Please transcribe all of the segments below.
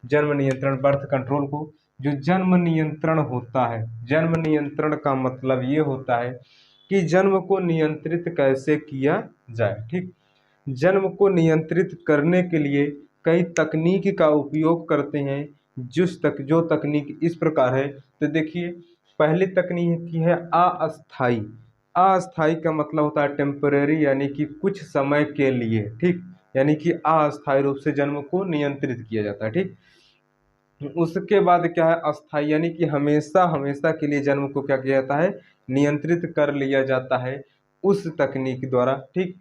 जन्म नियंत्रण, birth control को। जो जन्म नियंत्रण होता है, जन्म नियंत्रण का मतलब ये होता है कि जन्म को नियंत्रित कैसे किया जाए। ठीक, जन्म को नियंत्रित करने के लिए कई तकनीक का उपयोग करते हैं। जो तकनीक इस प्रकार है, तो देखिए पहली तकनीक की है अस्थाई। अस्थाई का मतलब होता है टेम्परेरी, यानी कि कुछ समय के लिए। ठीक, यानी कि अस्थायी रूप से जन्म को नियंत्रित किया जाता है। ठीक, उसके बाद क्या है अस्थाई, यानी कि हमेशा हमेशा के लिए जन्म को क्या किया जाता है, नियंत्रित कर लिया जाता है उस तकनीक द्वारा। ठीक,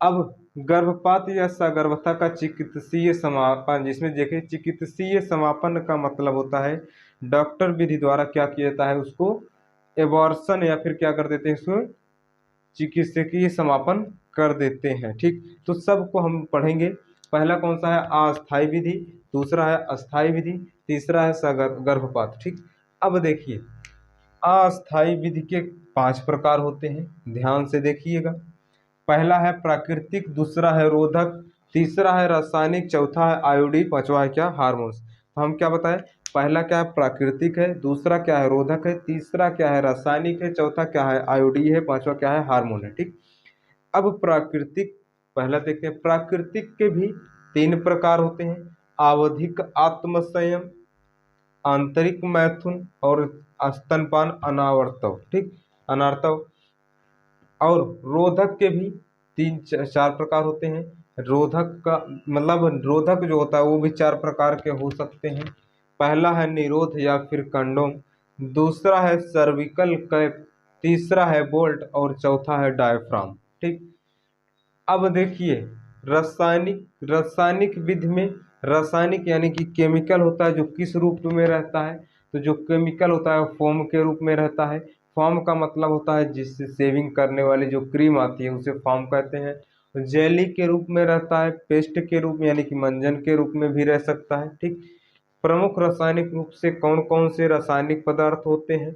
अब गर्भपात या सगर्भता का चिकित्सीय समापन, जिसमें देखिए चिकित्सीय समापन का मतलब होता है डॉक्टर विधि द्वारा क्या किया जाता है, उसको एबॉर्शन या फिर क्या कर देते हैं, उसको चिकित्सकीय समापन कर देते हैं। ठीक, तो सबको हम पढ़ेंगे। पहला कौन सा है, अस्थायी विधि, दूसरा है अस्थायी विधि, तीसरा है गर्भपात। ठीक, अब देखिए अस्थायी विधि के 5 प्रकार होते हैं, ध्यान से देखिएगा। पहला है प्राकृतिक, दूसरा है रोधक, तीसरा है रासायनिक, चौथा है आयोडीन, पांचवा है क्या, हार्मोन्स। तो हम क्या बताएं, पहला क्या है प्राकृतिक है, दूसरा क्या है रोधक है, तीसरा क्या है रासायनिक है, चौथा क्या है आयोडीन है, पांचवा क्या है हार्मोन है। ठीक, अब प्राकृतिक पहला देखते हैं। प्राकृतिक के भी 3 प्रकार होते हैं, आवधिक आत्मसंयम, आंतरिक मैथुन और स्तनपान अनावर्तव। ठीक, अनार्तव। और रोधक के भी 3 4 प्रकार होते हैं। रोधक का मतलब रोधक जो होता है वो भी 4 प्रकार के हो सकते हैं। पहला है निरोध या फिर कंडोम, दूसरा है सर्विकल कैप, तीसरा है बोल्ट और चौथा है डायफ्राम। ठीक, अब देखिए रासायनिक विधि में, रासायनिक यानी कि केमिकल होता है जो किस रूप में रहता है, तो जो केमिकल होता है फोम के रूप में रहता है। फॉर्म का मतलब होता है जिससे सेविंग करने वाली जो क्रीम आती है उसे फॉर्म कहते हैं। जेली के रूप में रहता है, पेस्ट के रूप में यानी कि मंजन के रूप में भी रह सकता है। ठीक, प्रमुख रासायनिक रूप से कौन कौन से रासायनिक पदार्थ होते हैं,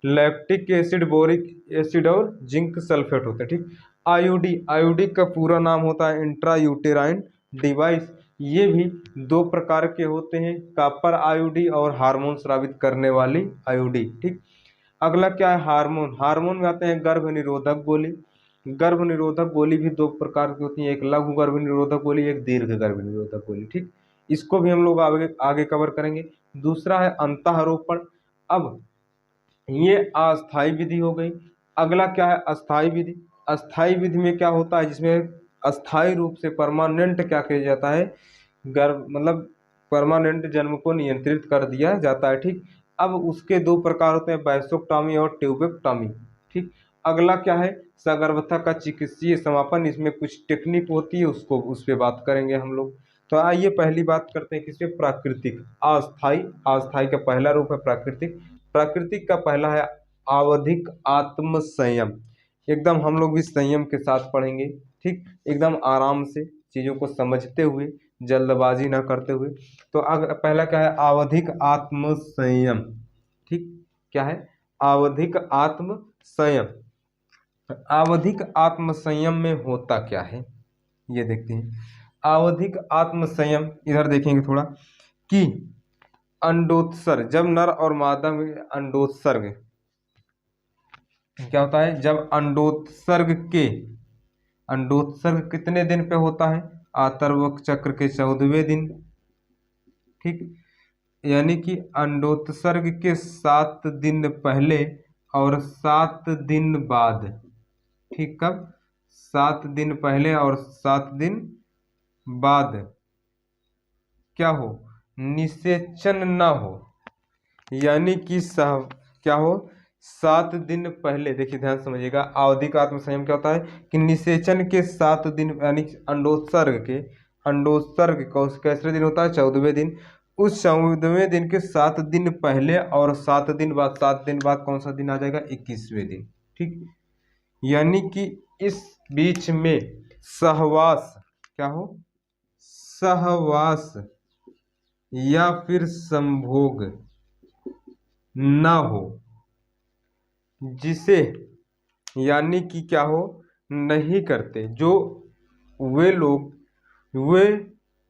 लैक्टिक एसिड, बोरिक एसिड और जिंक सल्फेट होते हैं। ठीक, आईयूडी, आईयूडी का पूरा नाम होता है इंट्रा यूटेराइन डिवाइस। ये भी 2 प्रकार के होते हैं, कॉपर आईयूडी और हार्मोन स्रावित करने वाली आईयूडी। ठीक, अगला क्या है हार्मोन। हार्मोन में आते हैं गर्भ निरोधक गोली। गर्भ निरोधक गोली भी 2 प्रकार की होती है, एक लघु गर्भ निरोधक गोली, एक दीर्घ गर्भ निरोधक गोली। ठीक, इसको भी हम लोग आगे आगे कवर करेंगे। दूसरा है अंतःरोपण। अब ये अस्थायी विधि हो गई। अगला क्या है अस्थायी विधि। अस्थायी विधि में क्या होता है, जिसमें अस्थायी रूप से परमानेंट क्या किया जाता है, गर्भ मतलब परमानेंट जन्म को नियंत्रित कर दिया जाता है। ठीक, अब उसके 2 प्रकार होते हैं, बैसोक्टॉमी और ट्यूबेक्टॉमी। ठीक, अगला क्या है सगर्भता का चिकित्सीय समापन, इसमें कुछ टेक्निक होती है, उसको उस पर बात करेंगे हम लोग। तो आइए पहली बात करते हैं किसपे, प्राकृतिक। अस्थाई, अस्थाई का पहला रूप है प्राकृतिक। प्राकृतिक का पहला है आवधिक आत्म संयम। एकदम हम लोग भी संयम के साथ पढ़ेंगे। ठीक, एकदम आराम से चीज़ों को समझते हुए, जल्दबाजी ना करते हुए। तो पहला क्या है आवधिक आत्म संयम। ठीक, क्या है आवधिक आत्म संयम। आवधिक आत्म संयम में होता क्या है ये देखते हैं। आवधिक आत्म संयम, इधर देखेंगे थोड़ा कि अंडोत्सर्ग, जब नर और मादा में अंडोत्सर्ग क्या होता है, जब अंडोत्सर्ग कितने दिन पे होता है, आतर्वक चक्र के 14वें दिन। ठीक, यानी कि अंडोत्सर्ग के 7 दिन पहले और 7 दिन बाद। ठीक, कब 7 दिन पहले और 7 दिन बाद क्या हो, निषेचन ना हो, यानी कि क्या हो 7 दिन पहले। देखिए ध्यान से समझिएगा, आवधिक आत्म संयम क्या होता है कि निषेचन के 7 दिन यानी अंडोत्सर्ग कैसे दिन होता है, 14वें दिन। उस 14वें दिन के 7 दिन पहले और 7 दिन बाद, 7 दिन बाद कौन सा दिन आ जाएगा, 21वें दिन। ठीक, यानी कि इस बीच में सहवास क्या हो, सहवास या फिर संभोग ना हो, जिसे यानी कि क्या हो नहीं करते जो वे लोग, वे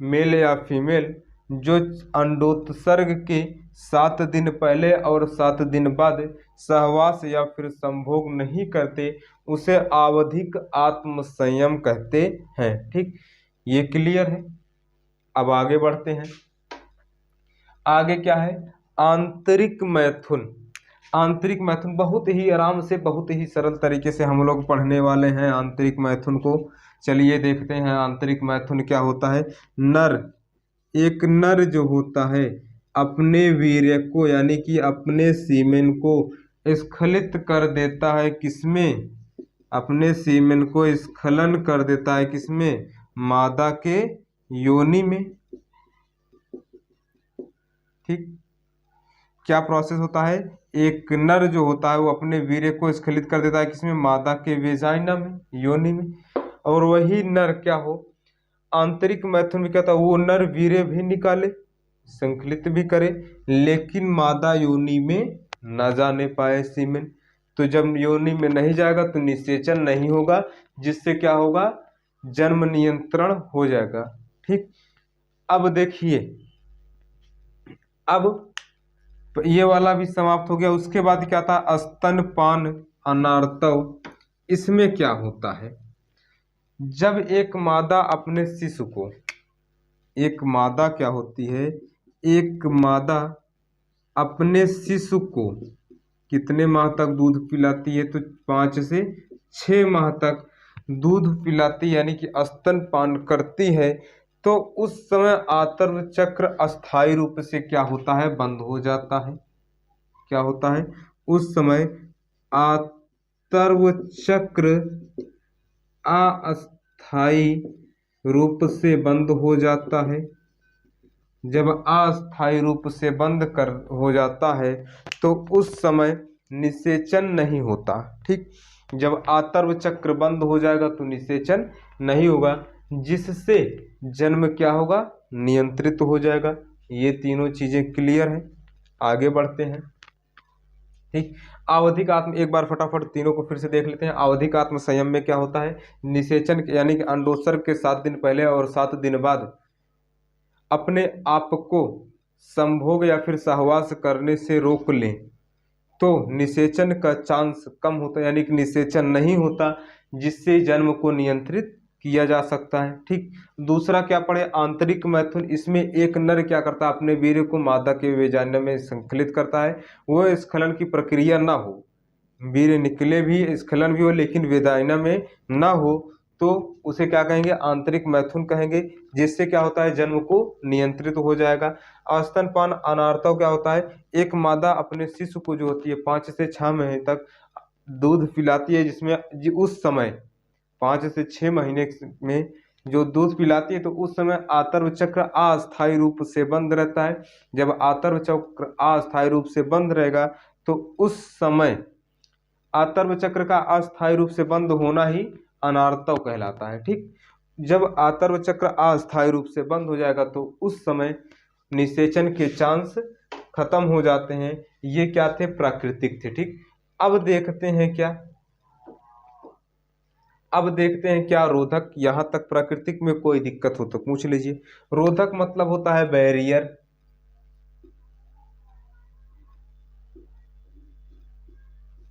मेल या फीमेल जो अंडोत्सर्ग के 7 दिन पहले और 7 दिन बाद सहवास या फिर संभोग नहीं करते, उसे आवधिक आत्म संयम कहते हैं। ठीक, ये क्लियर है। अब आगे बढ़ते हैं। आगे क्या है? आंतरिक मैथुन। आंतरिक मैथुन बहुत ही आराम से, बहुत ही सरल तरीके से हम लोग पढ़ने वाले हैं आंतरिक मैथुन को। चलिए देखते हैं आंतरिक मैथुन क्या होता है। नर, एक नर जो होता है अपने वीर्य को यानी कि अपने सीमेन को स्खलित कर देता है। किसमें? अपने सीमेन को स्खलन कर देता है। किसमें? मादा के योनि में। ठीक, क्या प्रोसेस होता है? एक नर जो होता है वो अपने वीर्य को स्खलित कर देता है। किसमें? मादा के वेजाइना में, योनि में। और वही नर क्या हो, आंतरिक मैथुन में क्या था, वो नर वीर्य भी निकाले, संकलित भी करे, लेकिन मादा योनि में न जाने पाए सीमेन। तो जब योनि में नहीं जाएगा तो निषेचन नहीं होगा, जिससे क्या होगा? जन्म नियंत्रण हो जाएगा। ठीक, अब देखिए, अब ये वाला भी समाप्त हो गया। उसके बाद क्या था? स्तनपान अनार्तव। इसमें क्या होता है? जब एक मादा अपने शिशु को, एक मादा क्या होती है, एक मादा अपने शिशु को कितने माह तक दूध पिलाती है? तो 5 से 6 माह तक दूध पिलाती यानी कि स्तनपान करती है। तो उस समय आतर्व चक्र अस्थायी रूप से क्या होता है? बंद हो जाता है। क्या होता है? उस समय आतर्व चक्र अस्थायी रूप से बंद हो जाता है। जब अस्थायी रूप से बंद कर हो जाता है तो उस समय निषेचन नहीं होता। ठीक, जब आतर्व चक्र बंद हो जाएगा तो निषेचन नहीं होगा, जिससे जन्म क्या होगा? नियंत्रित हो जाएगा। ये तीनों चीजें क्लियर हैं। आगे बढ़ते हैं। ठीक, आवधिक आत्म, एक बार फटाफट तीनों को फिर से देख लेते हैं। आवधिक आत्म संयम में क्या होता है? निषेचन यानी कि अंडोत्सर्ग के 7 दिन पहले और 7 दिन बाद अपने आप को संभोग या फिर सहवास करने से रोक लें तो निषेचन का चांस कम होता है, यानी कि निषेचन नहीं होता, जिससे जन्म को नियंत्रित किया जा सकता है। ठीक, दूसरा क्या पढ़े? आंतरिक मैथुन। इसमें एक नर क्या करता है? अपने वीर्य को मादा के वेजाइना में संकलित करता है। वो स्खलन की प्रक्रिया ना हो, वीर्य निकले भी, स्खलन भी हो, लेकिन वेजाइना में ना हो, तो उसे क्या कहेंगे? आंतरिक मैथुन कहेंगे, जिससे क्या होता है? जन्म को नियंत्रित हो जाएगा। स्तनपान अनार्तव क्या होता है? एक मादा अपने शिशु को जो होती है 5 से 6 महीने तक दूध पिलाती है, जिसमें उस समय 5 से 6 महीने में जो दूध पिलाती है तो उस समय आतर्व चक्र अस्थायी रूप से बंद रहता है। जब आतर्व चक्र अस्थायी रूप से बंद रहेगा तो उस समय आतर्व चक्र का अस्थायी रूप से बंद होना ही अनार्तव कहलाता है। ठीक, जब आतर्व चक्र अस्थायी रूप से बंद हो जाएगा तो उस समय निषेचन के चांस खत्म हो जाते हैं। ये क्या थे? प्राकृतिक थे। ठीक, अब देखते हैं क्या, अब देखते हैं क्या रोधक। यहां तक प्राकृतिक में कोई दिक्कत हो तो पूछ लीजिए। रोधक मतलब होता है बैरियर।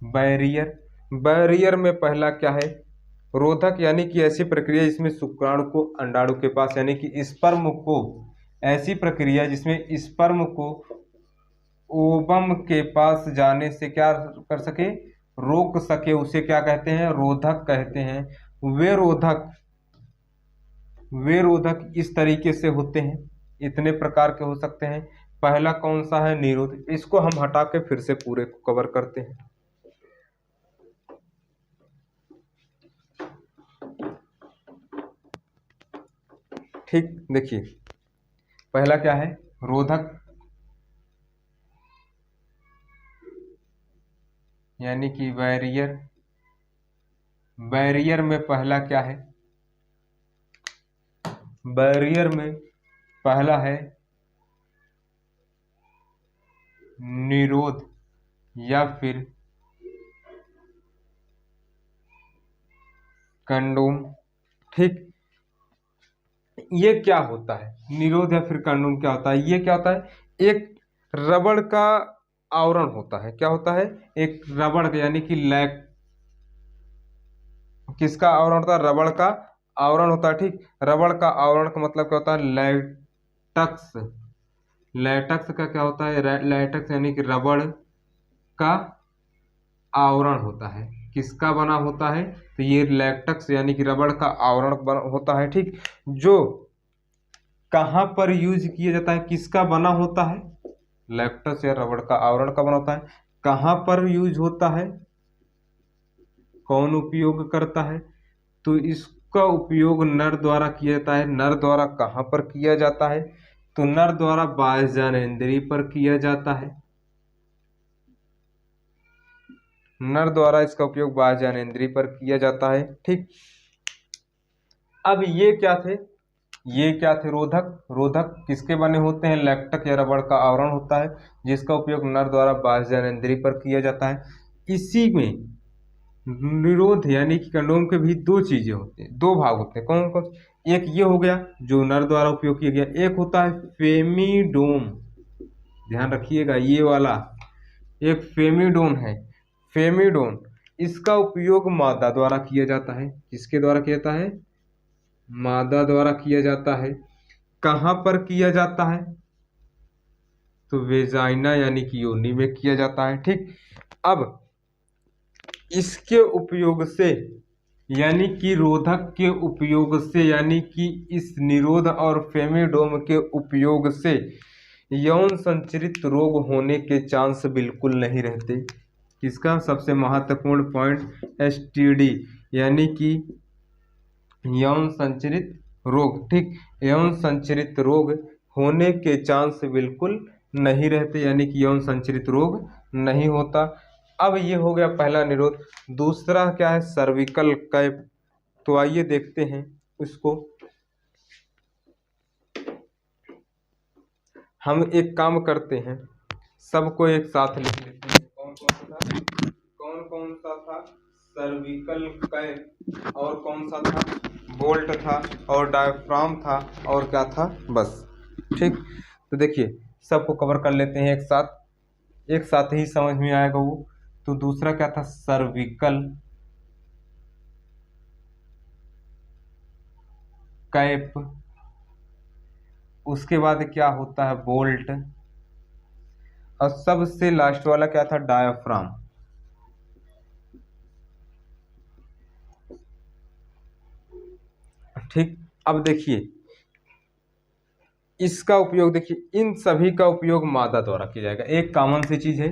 बैरियर, बैरियर में पहला क्या है? रोधक यानी कि ऐसी प्रक्रिया जिसमें शुक्राणु को अंडाणु के पास यानी कि स्पर्म को, ऐसी प्रक्रिया जिसमें स्पर्म को ओवम के पास जाने से क्या कर सके? रोक सके, उसे क्या कहते हैं? रोधक कहते हैं। वे रोधक, वे रोधक इस तरीके से होते हैं, इतने प्रकार के हो सकते हैं। पहला कौन सा है? निरोध। इसको हम हटा के फिर से पूरे को कवर करते हैं। ठीक, देखिए पहला क्या है? रोधक यानी कि बैरियर। बैरियर में पहला क्या है? बैरियर में पहला है निरोध या फिर कंडोम। ठीक, ये क्या होता है निरोध या फिर कंडोम क्या होता है? ये क्या होता है? एक रबड़ का आवरण होता है। क्या होता है? एक रबड़ का, यानी कि किसका आवरण होता है? रबड़ का आवरण होता है। ठीक, रबड़ का आवरण का मतलब क्या होता है? लैटक्स। लैटक्स का क्या होता है? लैटक्स यानी कि रबड़ का आवरण होता है। किसका बना होता है? तो ये लैटक्स यानी कि रबड़ का आवरण होता है। ठीक, जो कहाँ पर यूज किया जाता है? किसका बना होता है? लैटक्स या रबड़ का आवरण का बना होता है। कहाँ पर यूज होता है? कौन उपयोग करता है? तो इसका उपयोग नर द्वारा किया जाता है। नर द्वारा कहाँ पर किया जाता है? तो नर द्वारा बाह्य ज्ञानेंद्रिय पर किया जाता है। नर द्वारा इसका उपयोग बाह्य ज्ञानेंद्रिय पर किया जाता है। ठीक, अब ये क्या थे? ये क्या थे? रोधक। रोधक किसके बने होते हैं? लैक्टक या रबड़ का आवरण होता है, जिसका उपयोग नर द्वारा बाह्य ज्ञानेंद्रिय पर किया जाता है। इसी में निरोध यानी कि कंडोम के भी दो चीजें होती हैं, दो भाग होते हैं। कौन कौन? एक ये हो गया जो नर द्वारा उपयोग किया गया, एक होता है फेमिडोम। ध्यान रखिएगा, ये वाला एक फेमिडोन है। फेमिडोन, इसका उपयोग मादा द्वारा किया जाता है। किसके द्वारा किया जाता है? मादा द्वारा किया जाता है। कहाँ पर किया जाता है? तो वेजाइना यानी कि योनि में किया जाता है। ठीक, अब इसके उपयोग से यानी कि रोधक के उपयोग से, यानी कि इस निरोध और फेमिडोम के उपयोग से यौन संचरित रोग होने के चांस बिल्कुल नहीं रहते। किसका? सबसे महत्वपूर्ण पॉइंट, एसटीडी यानी कि यौन संचरित रोग। ठीक, यौन संचरित रोग होने के चांस बिल्कुल नहीं रहते, यानी कि यौन संचरित रोग नहीं होता। अब ये हो गया पहला निरोध। दूसरा क्या है? Cervical cap. तो आइए देखते हैं उसको। हम एक काम करते हैं, सबको एक साथ लिख लेते हैं। कौन कौन सा था? कौन कौन सा था? सर्विकल कैप, और कौन सा था? बोल्ट था, और डायफ्राम था, और क्या था? बस। ठीक, तो देखिए सबको कवर कर लेते हैं एक साथ, एक साथ ही समझ में आएगा वो। तो दूसरा क्या था? Cervical cap. उसके बाद क्या होता है? बोल्ट। और सबसे लास्ट वाला क्या था? डायाफ्राम। ठीक, अब देखिए इसका उपयोग, देखिए इन सभी का उपयोग मादा द्वारा किया जाएगा। एक कॉमन सी चीज है,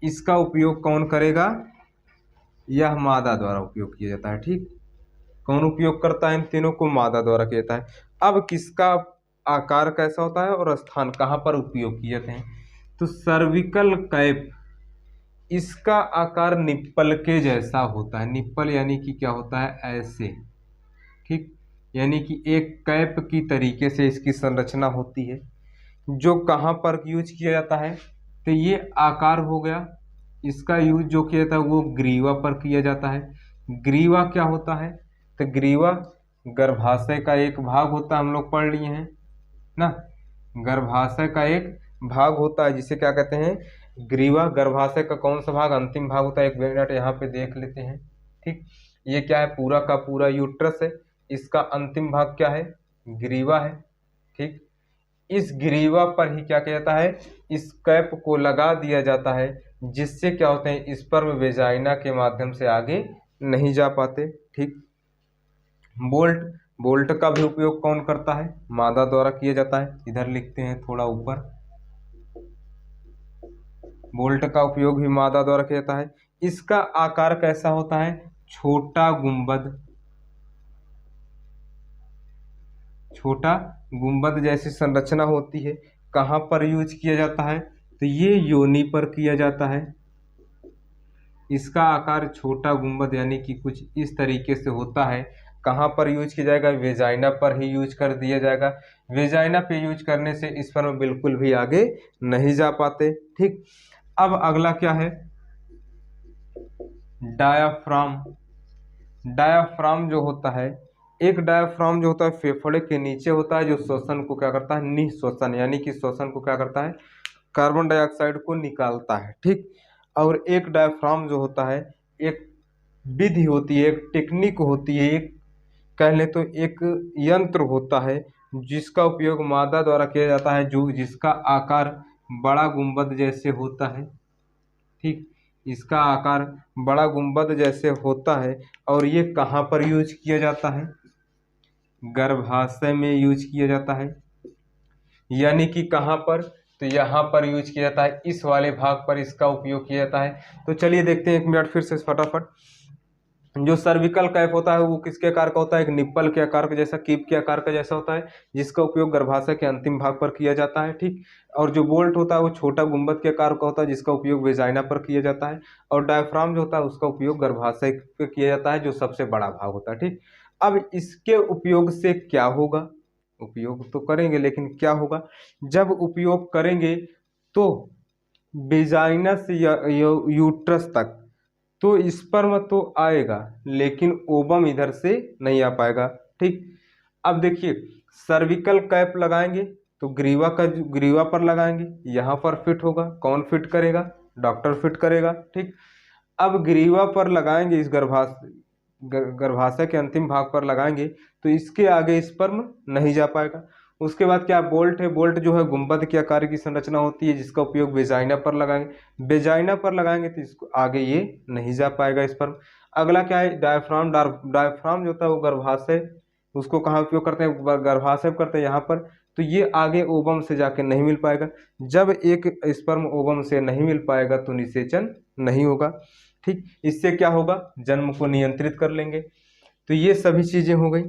इसका उपयोग कौन करेगा? यह मादा द्वारा उपयोग किया जाता है। ठीक, कौन उपयोग करता है? इन तीनों को मादा द्वारा किया जाता है। अब किसका आकार कैसा होता है और स्थान कहाँ पर उपयोग किए जाते हैं? तो सर्विकल कैप, इसका आकार निप्पल के जैसा होता है। निप्पल यानी कि क्या होता है? ऐसे। ठीक, यानी कि एक कैप की तरीके से इसकी संरचना होती है। जो कहाँ पर यूज किया जाता है? तो ये आकार हो गया। इसका यूज जो किया जाता है वो ग्रीवा पर किया जाता है। ग्रीवा क्या होता है? तो ग्रीवा गर्भाशय का एक भाग होता है, हम लोग पढ़ लिए हैं ना। गर्भाशय का एक भाग होता है जिसे क्या कहते हैं? ग्रीवा। गर्भाशय का कौन सा भाग? अंतिम भाग होता है। एक मिनट यहाँ पे देख लेते हैं। ठीक, ये क्या है? पूरा का पूरा यूट्रस है। इसका अंतिम भाग क्या है? ग्रीवा है। ठीक, इस ग्रीवा पर ही क्या किया जाता है? इस कैप को लगा दिया जाता है, जिससे क्या होते हैं? स्पर्म वेजाइना के माध्यम से आगे नहीं जा पाते। ठीक, बोल्ट। बोल्ट का भी उपयोग कौन करता है? मादा द्वारा किया जाता है। इधर लिखते हैं थोड़ा ऊपर, बोल्ट का उपयोग भी मादा द्वारा किया जाता है। इसका आकार कैसा होता है? छोटा गुंबद। छोटा गुंबद जैसी संरचना होती है। कहाँ पर यूज किया जाता है? तो ये योनि पर किया जाता है। इसका आकार छोटा गुंबद यानी कि कुछ इस तरीके से होता है। कहाँ पर यूज किया जाएगा? वेजाइना पर ही यूज कर दिया जाएगा। वेजाइना पे यूज करने से स्पर्म बिल्कुल भी आगे नहीं जा पाते। ठीक, अब अगला क्या है? डायाफ्राम। डायाफ्राम जो होता है एक डायफ्राम जो होता है फेफड़े के नीचे होता है, जो श्वसन को क्या करता है, निःश्वसन यानी कि श्वसन को क्या करता है, कार्बन डाइऑक्साइड को निकालता है, ठीक। और एक डायफ्राम जो होता है एक विधि होती है, एक टेक्निक होती है, एक कह लें तो एक यंत्र होता है जिसका उपयोग मादा द्वारा किया जाता है, जो जिसका आकार बड़ा गुंबद जैसे होता है, ठीक। इसका आकार बड़ा गुंबद जैसे होता है। और ये कहाँ पर यूज किया जाता है, गर्भाशय में यूज किया जाता है। यानी कि कहाँ पर, तो यहाँ पर यूज किया जाता है, इस वाले भाग पर इसका उपयोग किया जाता है। तो चलिए देखते हैं 1 मिनट फिर से फटाफट। जो सर्विकल कैप होता है वो किसके आकार का होता है, एक निप्पल के आकार का जैसा, कीप के आकार का जैसा होता है, जिसका उपयोग गर्भाशय के अंतिम भाग पर किया जाता है, ठीक। और जो बोल्ट होता है वो छोटा गुंबद के आकार का होता है, जिसका उपयोग वेजाइना पर किया जाता है। और डायफ्राम जो होता है उसका उपयोग गर्भाशय पे किया जाता है, जो सबसे बड़ा भाग होता है, ठीक। अब इसके उपयोग से क्या होगा, उपयोग तो करेंगे लेकिन क्या होगा, जब उपयोग करेंगे तो वेजाइना से यूट्रस तक तो स्पर्म तो आएगा, लेकिन ओवम इधर से नहीं आ पाएगा, ठीक। अब देखिए सर्विकल कैप लगाएंगे तो ग्रीवा का, ग्रीवा पर लगाएंगे, यहाँ पर फिट होगा, कौन फिट करेगा, डॉक्टर फिट करेगा, ठीक। अब ग्रीवा पर लगाएंगे, इस गर्भाशय के अंतिम भाग पर लगाएंगे तो इसके आगे स्पर्म नहीं जा पाएगा। उसके बाद क्या, बोल्ट है, बोल्ट जो है गुंबद के आकार की संरचना होती है, जिसका उपयोग वेजाइना पर लगाएंगे, वेजाइना पर लगाएंगे तो इसको आगे ये नहीं जा पाएगा स्पर्म। अगला क्या है, डायफ्राम। डायफ्राम जो होता है वो गर्भाशय, उसको कहाँ उपयोग करते हैं, गर्भाशय करते हैं यहाँ पर, तो ये आगे ओवम से जाके नहीं मिल पाएगा। जब एक स्पर्म ओवम से नहीं मिल पाएगा तो निषेचन नहीं होगा, ठीक। इससे क्या होगा, जन्म को नियंत्रित कर लेंगे। तो ये सभी चीजें हो गई।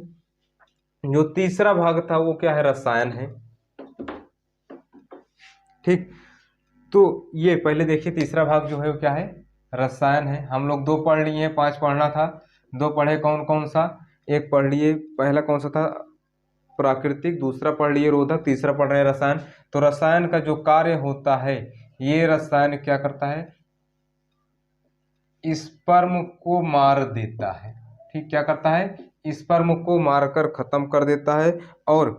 जो तीसरा भाग था वो क्या है, रसायन है, ठीक। तो ये पहले देखिए तीसरा भाग जो है वो क्या है, रसायन है। हम लोग 2 पढ़ लिए हैं, 5 पढ़ना था, 2 पढ़े, कौन कौन सा, एक पढ़ लिए, पहला कौन सा था, प्राकृतिक, दूसरा पढ़ लिए रोधक, तीसरा पढ़ रहे हैं रसायन। तो रसायन का जो कार्य होता है, ये रसायन क्या करता है, स्पर्म को मार देता है, ठीक। क्या करता है, स्पर्म को मारकर खत्म कर देता है। और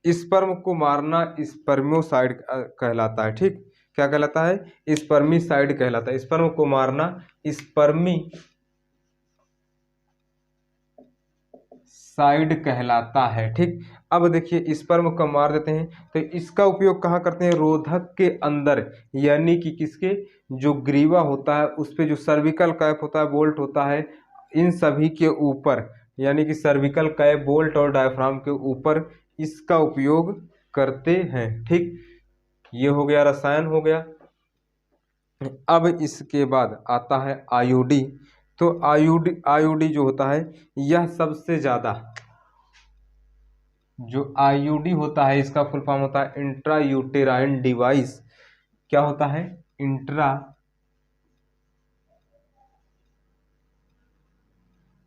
स्पर्म को मारना स्पर्मियोसाइड कहलाता है, ठीक। क्या कहलाता है, स्पर्मिसाइड कहलाता है। स्पर्म को मारना स्पर्मिसाइड कहलाता है, ठीक। अब देखिए स्पर्म को मार देते हैं तो इसका उपयोग कहाँ करते हैं, रोधक के अंदर, यानी कि किसके, जो ग्रीवा होता है उस पे जो सर्विकल कैप होता है, बोल्ट होता है, इन सभी के ऊपर, यानी कि सर्विकल कैप, बोल्ट और डायफ्राम के ऊपर इसका उपयोग करते हैं, ठीक। ये हो गया रसायन हो गया। अब इसके बाद आता है आईयूडी। तो आईयूडी जो होता है, यह सबसे ज़्यादा, जो आईयूडी होता है इसका फुल फॉर्म होता है इंट्रा यूटेराइन डिवाइस। क्या होता है, इंट्रा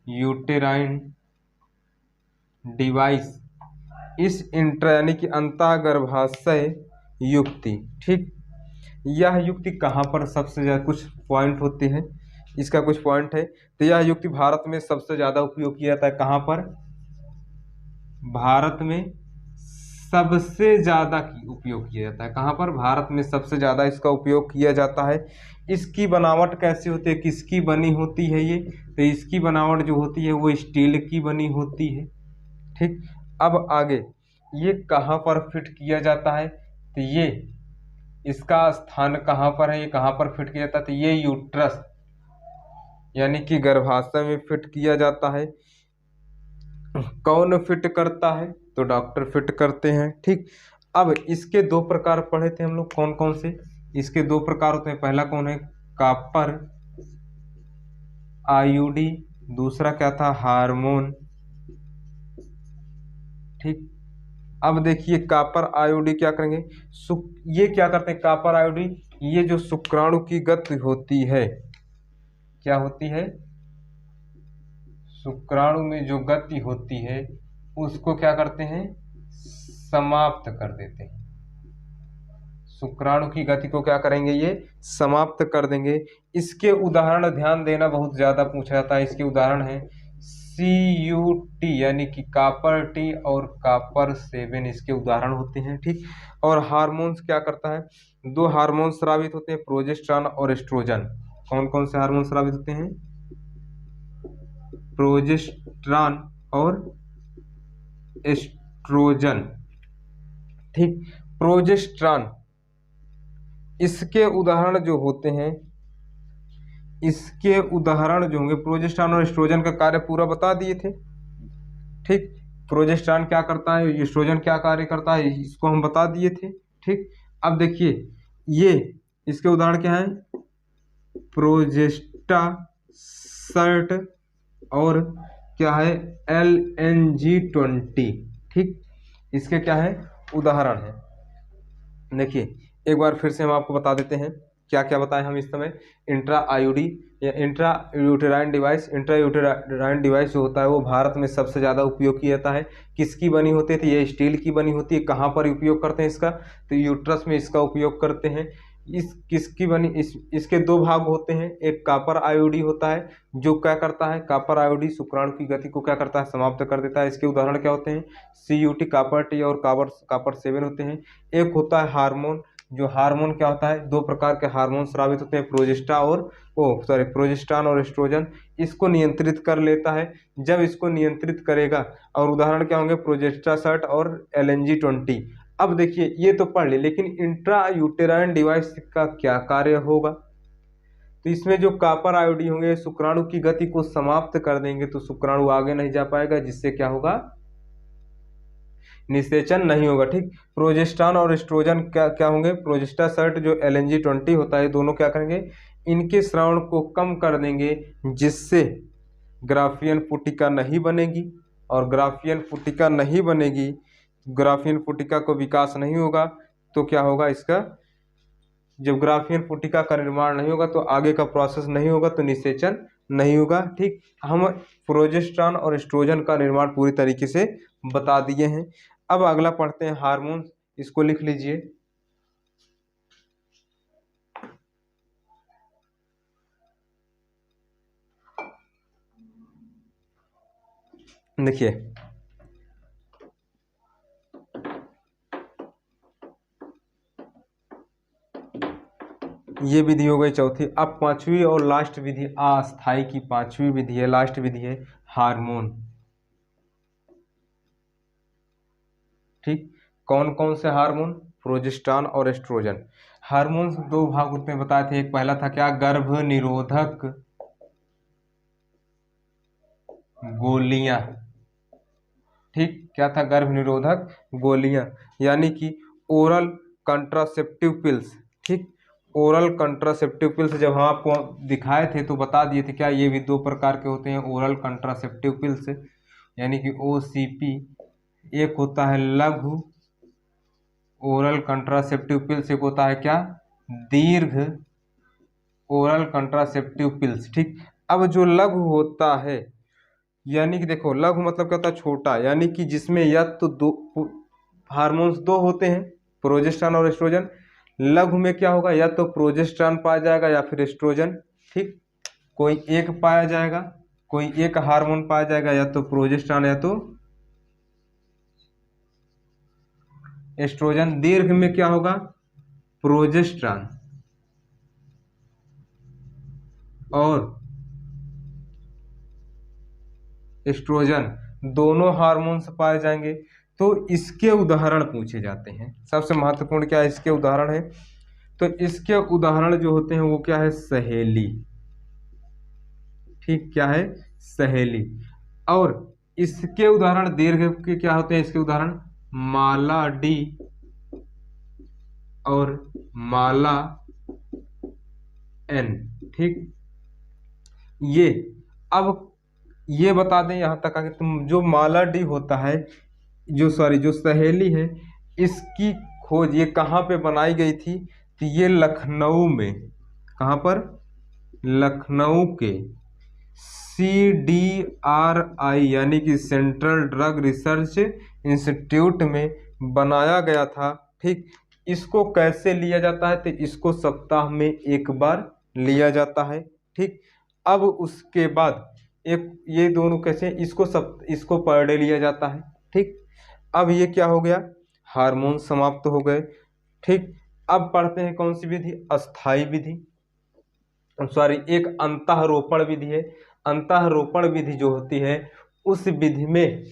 यूटेराइन डिवाइस। इस इंट्रा यानी कि अंतःगर्भाशय युक्ति, ठीक। यह युक्ति कहाँ पर सबसे ज़्यादा, कुछ पॉइंट होते हैं, इसका कुछ पॉइंट है। तो यह युक्ति भारत में सबसे ज़्यादा उपयोग किया जाता है, कहाँ पर, भारत में सबसे ज़्यादा उपयोग किया जाता है, कहाँ पर, भारत में सबसे ज़्यादा इसका उपयोग किया जाता है। इसकी बनावट कैसी होती है, किसकी बनी होती है ये, तो इसकी बनावट जो होती है वो स्टील की बनी होती है, ठीक। अब आगे ये कहाँ पर फिट किया जाता है, तो ये इसका स्थान कहाँ पर है, ये कहाँ पर फिट किया जाता है, तो ये यूट्रस यानी कि गर्भाशय में फिट किया जाता है। कौन फिट करता है, तो डॉक्टर फिट करते हैं, ठीक। अब इसके 2 प्रकार पढ़े थे हम लोग, कौन कौन से, इसके 2 प्रकार होते हैं। पहला कौन है, कॉपर आईयूडी, दूसरा क्या था, हार्मोन, ठीक। अब देखिए कॉपर आईयूडी क्या करेंगे, ये क्या करते हैं, कॉपर आईयूडी, ये जो शुक्राणु की गति होती है, क्या होती है, शुक्राणु में जो गति होती है उसको क्या करते हैं, समाप्त कर देते हैं। शुक्राणु की गति को क्या करेंगे, ये समाप्त कर देंगे। इसके उदाहरण ध्यान देना, बहुत ज़्यादा पूछा जाता है। इसके उदाहरण है CuT यानी कि कॉपर टी और कॉपर 7 इसके उदाहरण होते हैं। ठीक, और हार्मोन्स क्या करता है, दो हार्मोन स्रावित होते हैं, प्रोजेस्टेरॉन और एस्ट्रोजन। कौन कौन से हार्मोन स्रावित होते हैं, प्रोजेस्टेरॉन और एस्ट्रोजन। ठीक, प्रोजेस्टेरॉन इसके उदाहरण जो होते हैं, इसके उदाहरण जो होंगे, प्रोजेस्टेरॉन और एस्ट्रोजन का कार्य पूरा बता दिए थे। ठीक, प्रोजेस्टेरॉन क्या करता है, एस्ट्रोजन क्या कार्य करता है, इसको हम बता दिए थे। ठीक, अब देखिए ये इसके उदाहरण क्या है, प्रोजेस्टासर्ट और क्या है, LNG20। ठीक, इसके क्या है, उदाहरण है। देखिए एक बार फिर से हम आपको बता देते हैं क्या क्या बताएं हम इस समय। इंट्रा आईयूडी या intra uterine device, intra uterine device जो होता है वो भारत में सबसे ज़्यादा उपयोग किया जाता है। किसकी बनी होती है, तो ये स्टील की बनी होती है। कहाँ पर उपयोग करते हैं इसका, तो यूट्रस में इसका उपयोग करते हैं। इस किसकी बनी, इसके दो भाग होते हैं, एक कॉपर आयोडी होता है जो क्या करता है, कॉपर आयोडी शुक्राणु की गति को क्या करता है, समाप्त कर देता है। इसके उदाहरण क्या होते हैं, CuT, कॉपर टी और कॉपर 7 होते हैं। एक होता है हार्मोन, जो हार्मोन क्या होता है, दो प्रकार के हार्मोन स्रावित होते हैं, प्रोजेस्टेरॉन और एस्ट्रोजन। इसको नियंत्रित कर लेता है। जब इसको नियंत्रित करेगा, और उदाहरण क्या होंगे, प्रोजेस्टासर्ट और LNG20। अब देखिए ये तो पढ़ ले, लेकिन इंट्रा यूटेराइन डिवाइस का क्या कार्य होगा, तो इसमें जो कॉपर आयोडी होंगे शुक्राणु की गति को समाप्त कर देंगे, तो शुक्राणु आगे नहीं जा पाएगा, जिससे क्या होगा, निषेचन नहीं होगा। ठीक, प्रोजेस्टेरॉन और एस्ट्रोजन क्या क्या होंगे, प्रोजेस्टासर्ट जो LNG20 होता है, दोनों क्या करेंगे, इनके स्राव को कम कर देंगे, जिससे ग्राफियन पुटिका नहीं बनेगी। और ग्राफियन पुटिका नहीं बनेगी, ग्राफियन पुटिका को विकास नहीं होगा, तो क्या होगा इसका, जब ग्राफियन पुटिका का निर्माण नहीं होगा तो आगे का प्रोसेस नहीं होगा, तो निषेचन नहीं होगा। ठीक, हम प्रोजेस्टेरॉन और एस्ट्रोजन का निर्माण पूरी तरीके से बता दिए हैं। अब अगला पढ़ते हैं हार्मोन, इसको लिख लीजिए। देखिए ये विधि हो गई चौथी। अब पांचवी और लास्ट विधि, अस्थाई की पांचवी विधि है, लास्ट विधि है हार्मोन। ठीक, कौन कौन से हार्मोन, प्रोजेस्टेरॉन और एस्ट्रोजन। हार्मोन दो भाग होते हैं बताए थे, एक पहला था क्या, गर्भ निरोधक गोलियां। ठीक, क्या था, गर्भ निरोधक गोलियां, यानी कि ओरल कंट्रासेप्टिव पिल्स। ठीक, ओरल कंट्रासेप्टिव पिल्स जब हम आपको दिखाए थे तो बता दिए थे क्या, ये भी दो प्रकार के होते हैं, ओरल कंट्रासेप्टिव पिल्स यानी कि OCP। एक होता है लघु ओरल कंट्रासेप्टिव पिल्स, एक होता है क्या, दीर्घ ओरल कंट्रासेप्टिव पिल्स। ठीक, अब जो लघु होता है, यानी कि देखो लघु मतलब क्या होता है, छोटा, यानी कि जिसमें या तो दो हार्मोन्स दो होते हैं, प्रोजेस्टेरॉन और एस्ट्रोजन। लघु में क्या होगा, या तो प्रोजेस्टेरॉन पाया जाएगा या फिर एस्ट्रोजन। ठीक, कोई एक पाया जाएगा, कोई एक हार्मोन पाया जाएगा, या तो प्रोजेस्टेरॉन या तो एस्ट्रोजन। दीर्घ में क्या होगा, प्रोजेस्टेरॉन और एस्ट्रोजन दोनों हार्मोन्स पाए जाएंगे। तो इसके उदाहरण पूछे जाते हैं। सबसे महत्वपूर्ण क्या है, इसके उदाहरण है। तो इसके उदाहरण जो होते हैं वो क्या है, सहेली। ठीक, क्या है, सहेली। और इसके उदाहरण दीर्घ के क्या होते हैं, इसके उदाहरण माला डी और माला एन। ठीक, ये अब ये बता दें यहाँ तक कि तुम जो माला डी होता है, जो सहेली है, इसकी खोज ये कहाँ पे बनाई गई थी, तो ये लखनऊ में, कहाँ पर, लखनऊ के CDRI यानी कि सेंट्रल ड्रग रिसर्च इंस्टीट्यूट में बनाया गया था। ठीक, इसको कैसे लिया जाता है, तो इसको सप्ताह में एक बार लिया जाता है। ठीक, अब उसके बाद एक ये दोनों कैसे, इसको पर डे लिया जाता है। ठीक, अब ये क्या हो गया, हार्मोन समाप्त हो गए। ठीक, अब पढ़ते हैं कौन सी विधि, अस्थाई विधि, सॉरी एक अंतःरोपण विधि है। अंतःरोपण विधि जो होती है उस विधि में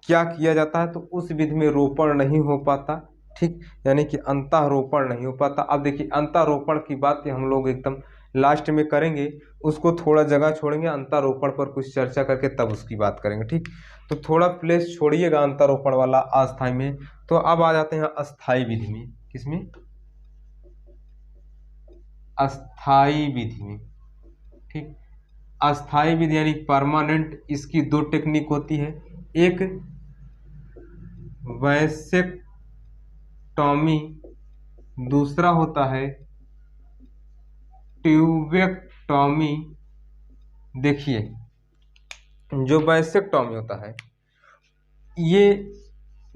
क्या किया जाता है, तो उस विधि में रोपण नहीं हो पाता। ठीक, यानी कि अंतःरोपण नहीं हो पाता। अब देखिए अंतःरोपण की बात हम लोग एकदम लास्ट में करेंगे, उसको थोड़ा जगह छोड़ेंगे, अंतःरोपण पर कुछ चर्चा करके तब उसकी बात करेंगे। ठीक, तो थोड़ा प्लेस छोड़िएगा अंतःरोपण वाला अस्थाई में। तो अब आ जाते हैं अस्थाई विधि में, किसमें, अस्थाई विधि में। ठीक, अस्थाई विधि यानी परमानेंट, इसकी दो टेक्निक होती है, एक वैसेक्टॉमी, दूसरा होता है ट्यूबेक्टॉमी। देखिए जो वैसेक्टॉमी होता है ये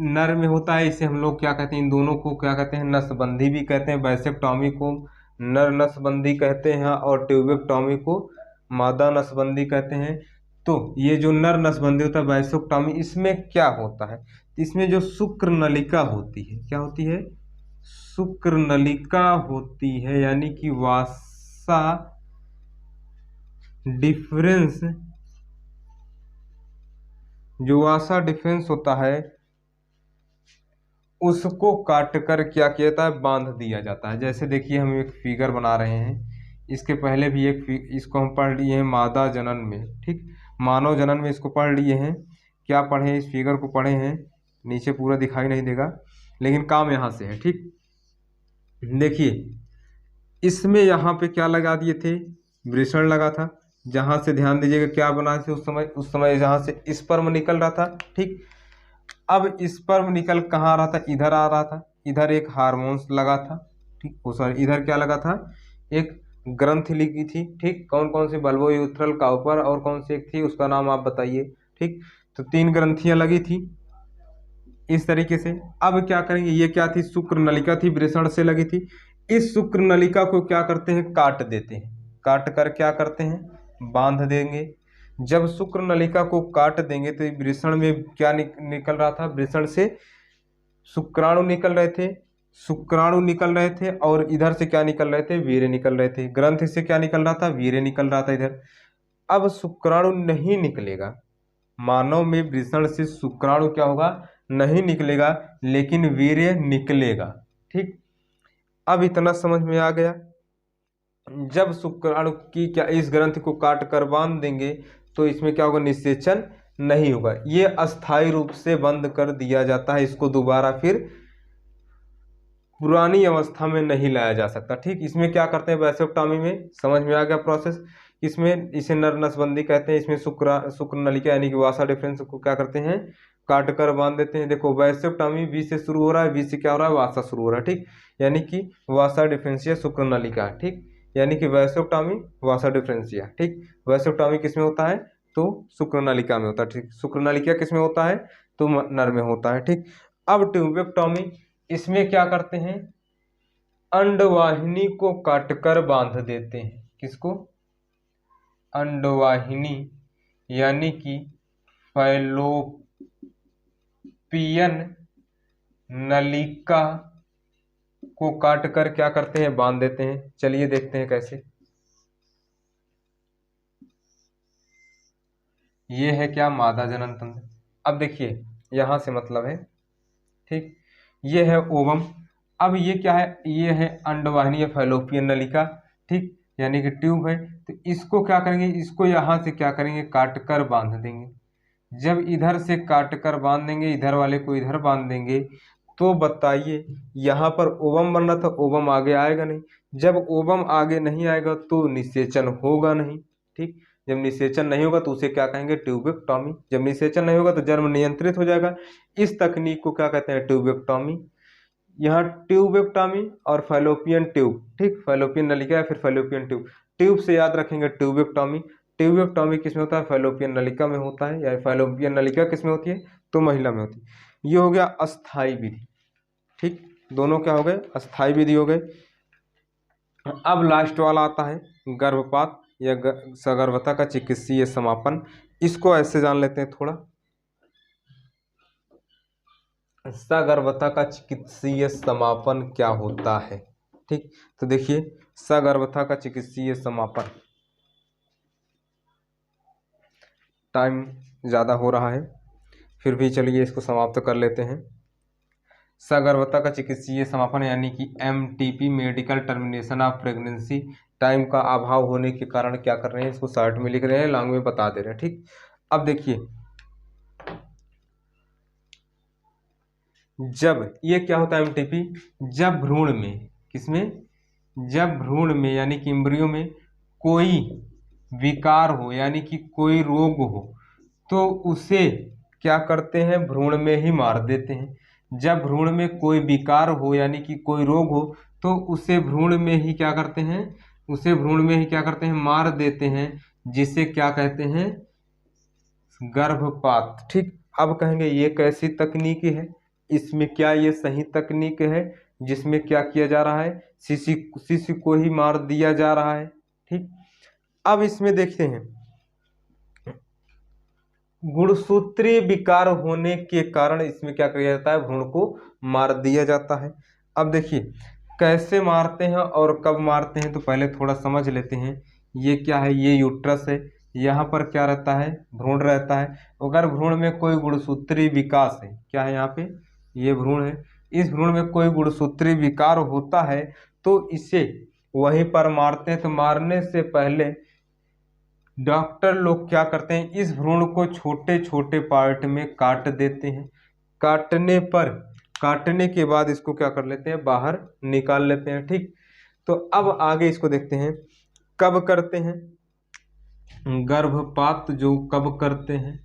नर में होता है, इसे हम लोग क्या कहते हैं, इन दोनों को क्या कहते हैं, नसबंदी भी कहते हैं। वैसेक्टॉमी को नर नसबंदी कहते हैं और ट्यूबेक्टॉमी को मादा नसबंदी कहते हैं। तो ये जो नर नसबंदी होता है वैसेक्टॉमी, इसमें क्या होता है, इसमें जो शुक्र नलिका होती है, क्या होती है, शुक्र नलिका होती है, यानी कि वासा डिफरेंस, जो वासा डिफरेंस होता है उसको काट कर क्या किया जाता है, बांध दिया जाता है। जैसे देखिए हम एक फिगर बना रहे हैं, इसके पहले भी इसको हम पढ़ लिए हैं मादा जनन में। ठीक, मानव जनन में इसको पढ़ लिए हैं, क्या पढ़े हैं, इस फिगर को पढ़े हैं, नीचे पूरा दिखाई नहीं देगा लेकिन काम यहाँ से है। ठीक, देखिए इसमें यहाँ पे क्या लगा दिए थे, वृषण लगा था, जहाँ से ध्यान दीजिएगा क्या बना थे उस समय जहाँ से स्पर्म निकल रहा था। ठीक, अब स्पर्म निकल कहाँ आ रहा था, इधर आ रहा था, इधर एक हार्मोन्स लगा था। ठीक, वो सॉरी इधर क्या लगा था, एक ग्रंथि लगी थी। ठीक, कौन कौन सी, बल्बोयूथ्रल का ऊपर, और कौन सी एक थी उसका नाम आप बताइए। ठीक, तो 3 ग्रंथियां लगी थी इस तरीके से। अब क्या करेंगे, ये क्या थी, शुक्र नलिका थी, वृषण से लगी थी। इस शुक्र नलिका को क्या करते हैं, काट देते हैं, काट कर क्या करते हैं, बांध देंगे। जब शुक्र नलिका को काट देंगे तो वृषण में क्या निकल रहा था, वृषण से शुक्राणु निकल रहे थे, शुक्राणु निकल रहे थे, और इधर से क्या निकल रहे थे, वीर्य निकल रहे थे। ग्रंथ से क्या निकल रहा था, वीर्य निकल रहा था इधर। अब शुक्राणु नहीं निकलेगा, मानव में वृषण से शुक्राणु क्या होगा, नहीं निकलेगा, लेकिन वीर्य निकलेगा। ठीक, अब इतना समझ में आ गया। जब शुक्राणु की क्या, इस ग्रंथ को काट कर बांध देंगे तो इसमें क्या होगा, निषेचन नहीं होगा, ये अस्थायी रूप से बंद कर दिया जाता है, इसको दोबारा फिर पुरानी अवस्था में नहीं लाया जा सकता। ठीक, इसमें क्या करते हैं, वैसेक्टॉमी में समझ में आ गया प्रोसेस, इसमें इसे नर नसबंदी कहते हैं। इसमें शुक्र नलिका यानी कि वासा डिफरेंस को क्या करते हैं, काट कर बांध देते हैं। देखो वैसेक्टॉमी वी से शुरू हो रहा है, वी से क्या हो रहा है, वासा शुरू हो रहा है। ठीक, यानी कि वासा डिफरेंशिया शुक्र नलिका। ठीक, यानी कि वैसेक्टॉमी वासा डिफरेंशिया। ठीक, वैसेक्टॉमी किस में होता है, तो शुक्र नलिका में होता है। ठीक, शुक्र नलिका किस में होता है, तो नर में होता है। ठीक, अब ट्यूबेक्टॉमी, इसमें क्या करते हैं, अंडवाहिनी को काटकर बांध देते हैं। किसको, अंडवाहिनी यानी कि फैलोपियन नलिका को काटकर क्या करते हैं, बांध देते हैं। चलिए देखते हैं कैसे। ये है क्या, मादा जनन तंत्र। अब देखिए यहां से मतलब है, ठीक, ये है ओवम। अब ये क्या है, ये है अंडवाहिनी या फैलोपियन नलिका। ठीक, यानी कि ट्यूब है, तो इसको क्या करेंगे, इसको यहाँ से क्या करेंगे, काट कर बांध देंगे। जब इधर से काट कर बांध देंगे, इधर वाले को इधर बांध देंगे, तो बताइए यहाँ पर ओवम बन रहा था, ओवम आगे आएगा नहीं। जब ओवम आगे नहीं आएगा तो निषेचन होगा नहीं। ठीक, जब निषेचन नहीं होगा तो उसे क्या कहेंगे, ट्यूबेक्टॉमी। जब निषेचन नहीं होगा तो जन्म नियंत्रित हो जाएगा। इस तकनीक को क्या कहते हैं, ट्यूबेक्टॉमी। यहाँ ट्यूबेक्टॉमी और फैलोपियन ट्यूब। ठीक, फैलोपियन नलिका या फिर फैलोपियन ट्यूब, ट्यूब से याद रखेंगे ट्यूबेक्टॉमी। ट्यूबेक्टॉमी किस में होता है, फैलोपियन नलिका में होता है, या फैलोपियन नलिका किस में होती है, तो महिला में होती है। ये हो गया अस्थाई विधि। ठीक, दोनों क्या हो गए, अस्थाई विधि हो गए। अब लास्ट वाला आता है गर्भपात या सगर्भता का चिकित्सीय समापन, इसको ऐसे जान लेते हैं थोड़ा। सगर्भता का चिकित्सीय समापन क्या होता है, ठीक। तो देखिए सगर्भता का चिकित्सीय समापन, टाइम ज़्यादा हो रहा है फिर भी चलिए इसको समाप्त कर लेते हैं। सगर्भता का चिकित्सीय समापन यानी कि MTP, medical termination of pregnancy, time का अभाव होने के कारण क्या कर रहे हैं, इसको शॉर्ट में लिख रहे हैं, लॉन्ग में बता दे रहे हैं, ठीक। अब देखिए जब ये क्या होता है MTP, जब भ्रूण में, किसमें, जब भ्रूण में यानी कि एम्ब्रियो में कोई विकार हो यानी कि कोई रोग हो तो उसे क्या करते हैं, भ्रूण में ही मार देते हैं। जब भ्रूण में कोई विकार हो यानी कि कोई रोग हो तो उसे भ्रूण में ही क्या करते हैं, उसे भ्रूण में ही क्या करते हैं, मार देते हैं, जिसे क्या कहते हैं, गर्भपात, ठीक। अब कहेंगे ये कैसी तकनीक है, इसमें क्या ये सही तकनीक है जिसमें क्या किया जा रहा है, शिशु को ही मार दिया जा रहा है, ठीक। अब इसमें देखते हैं गुणसूत्रीय विकार होने के कारण इसमें क्या किया जाता है, भ्रूण को मार दिया जाता है। अब देखिए कैसे मारते हैं और कब मारते हैं, तो पहले थोड़ा समझ लेते हैं। ये क्या है, ये यूट्रस है, यहाँ पर क्या रहता है, भ्रूण रहता है। अगर भ्रूण में कोई गुणसूत्रीय विकास है, क्या है यहाँ पे, ये भ्रूण है, इस भ्रूण में कोई गुणसूत्रीय विकार होता है तो इसे वहीं पर मारते हैं। तो मारने से पहले डॉक्टर लोग क्या करते हैं, इस भ्रूण को छोटे छोटे पार्ट में काट देते हैं। काटने के बाद इसको क्या कर लेते हैं, बाहर निकाल लेते हैं, ठीक। तो अब आगे इसको देखते हैं कब करते हैं, गर्भपात जो कब करते हैं,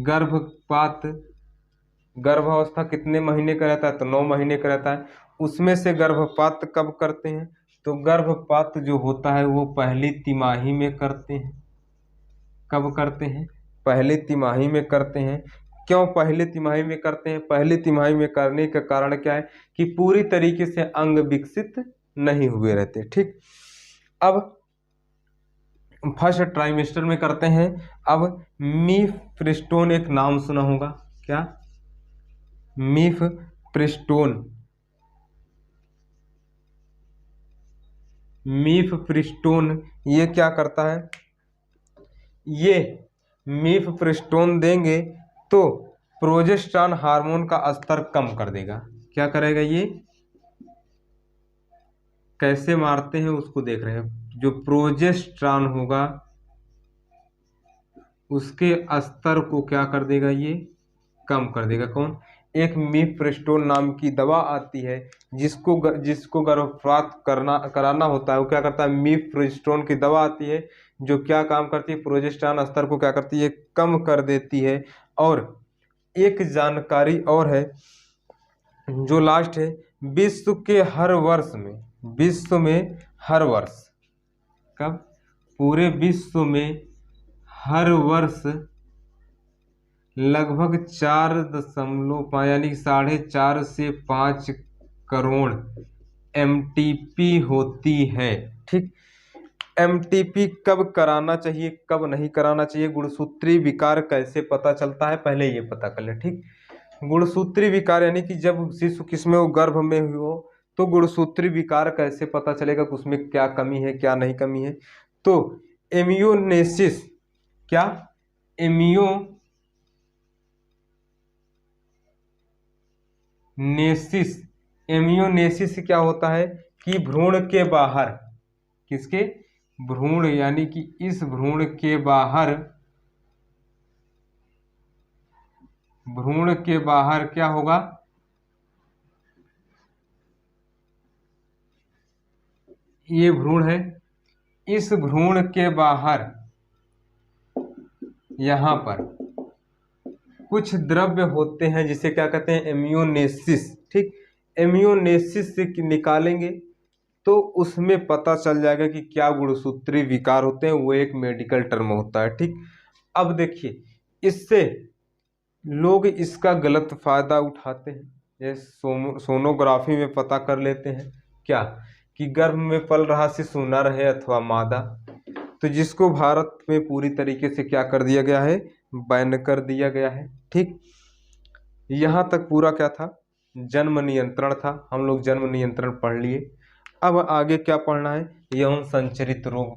गर्भपात, गर्भावस्था कितने महीने का रहता है, तो 9 महीने का रहता है, उसमें से गर्भपात कब करते हैं, तो गर्भपात जो होता है वो पहली तिमाही में करते हैं। कब करते हैं, पहली तिमाही में करते हैं। क्यों पहली तिमाही में करते हैं, पहली तिमाही में करने का कारण क्या है कि पूरी तरीके से अंग विकसित नहीं हुए रहते, ठीक। अब फर्स्ट ट्राइमेस्टर में करते हैं। अब मीफप्रिस्टोन एक नाम सुना होगा, क्या, मीफप्रिस्टोन, मीफप्रिस्टोन ये क्या करता है, ये मीफप्रिस्टोन देंगे तो प्रोजेस्टेरॉन हार्मोन का स्तर कम कर देगा। क्या करेगा ये, कैसे मारते हैं उसको देख रहे हैं, जो प्रोजेस्टेरॉन होगा उसके स्तर को क्या कर देगा, ये कम कर देगा। कौन, एक मीफप्रिस्टोन नाम की दवा आती है जिसको गर्भपात कराना होता है, वो क्या करता है, मीफप्रिस्टोन की दवा आती है जो क्या काम करती है, प्रोजेस्टेरॉन स्तर को क्या करती है, कम कर देती है। और एक जानकारी और है जो लास्ट है, विश्व में हर वर्ष, कब, पूरे विश्व में हर वर्ष लगभग 4.5 यानी 4.5 से 5 करोड़ MTP होती है, ठीक। MTP कब कराना चाहिए, कब नहीं कराना चाहिए, गुणसूत्रीय विकार कैसे पता चलता है, पहले ये पता कर ले, ठीक। गुणसूत्रीय विकार यानी कि जब शिशु किसमें हो, गर्भ में हो, तो गुणसूत्रीय विकार कैसे पता चलेगा कि उसमें क्या कमी है क्या नहीं कमी है। तो एमियोनेसिस, क्या, एमियोनेसिस क्या होता है कि भ्रूण के बाहर, किसके, भ्रूण यानी कि इस भ्रूण के बाहर क्या होगा, ये भ्रूण है, इस भ्रूण के बाहर यहाँ पर कुछ द्रव्य होते हैं जिसे क्या कहते हैं, एमियोनेसिस, ठीक। एमियोनेसिस से निकालेंगे तो उसमें पता चल जाएगा कि क्या गुणसूत्रीय विकार होते हैं, वो एक मेडिकल टर्म होता है, ठीक। अब देखिए इससे लोग इसका गलत फायदा उठाते हैं, ये सोनोग्राफी में पता कर लेते हैं क्या, कि गर्भ में पल रहा शिशु नर है अथवा मादा, तो जिसको भारत में पूरी तरीके से क्या कर दिया गया है, बैन कर दिया गया है। ठीक, यहाँ तक पूरा क्या था, जन्म नियंत्रण था। हम लोग जन्म नियंत्रण पढ़ लिए। अब आगे क्या पढ़ना है, यौन संचरित रोग